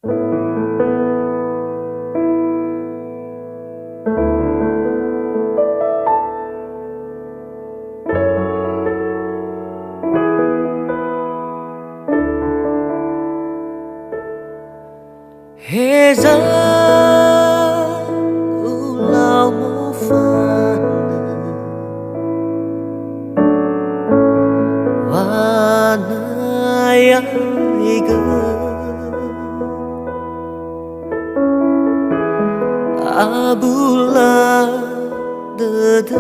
Heza ulau mufan wanaya iga abula dede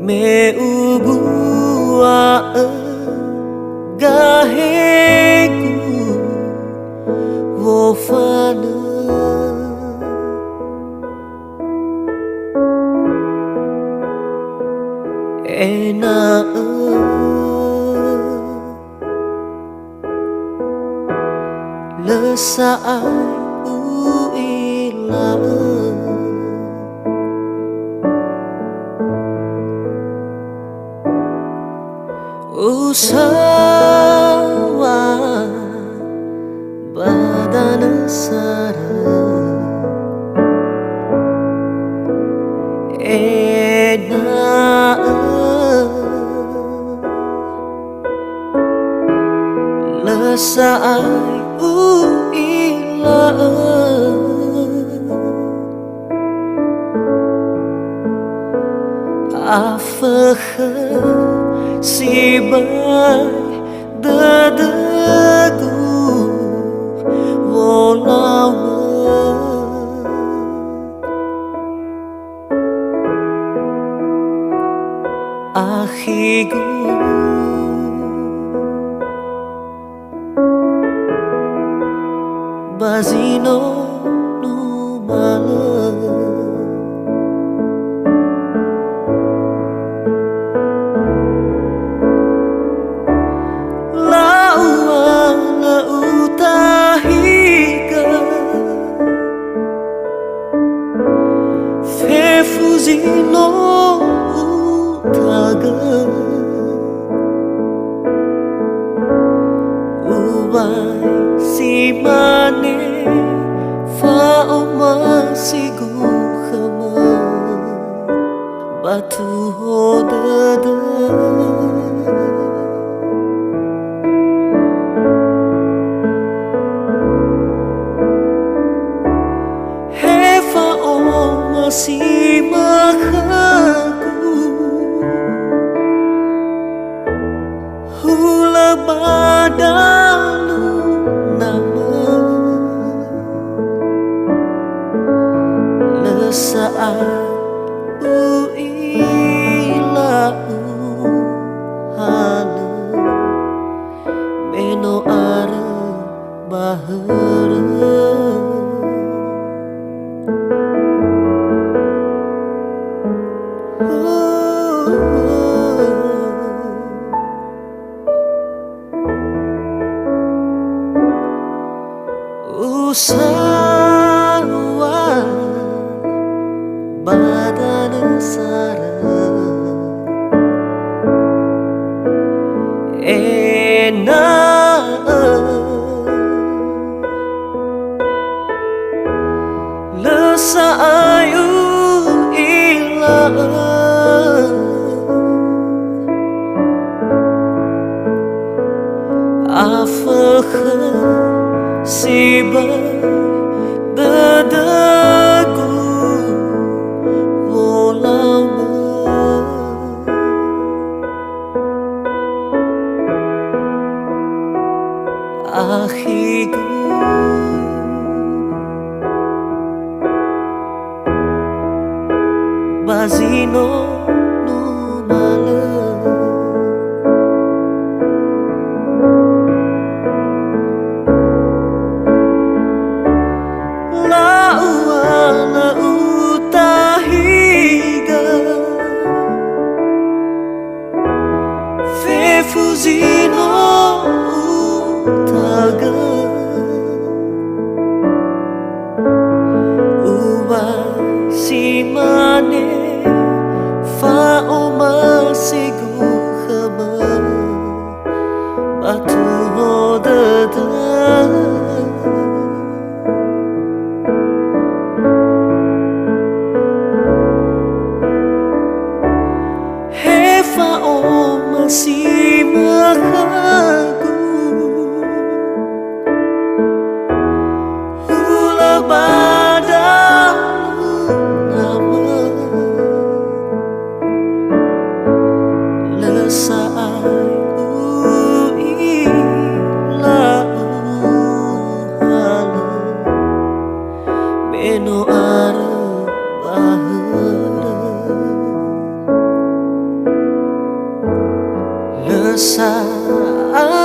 me ubua gahegu wofana NAMÖ lesai uila usawa badan sara lesai uila afakha sibai dadegu wolawa akhigu bazino numala fefuzino utaga ubai simane faoma sigukhama batu hodada si makaku Hulö Dalu NAMÖ lesaat uila Hulö meno are bahara usawa badan sara NAMÖ lesai uila afakha sibai dadegu wolawa akhigu bazino numala fefuzino utaga ubai simane faoma sigukhama kasih makaku Hulö Dalu NAMÖ Lesai ui lau halö Beno are baheureuh Lesai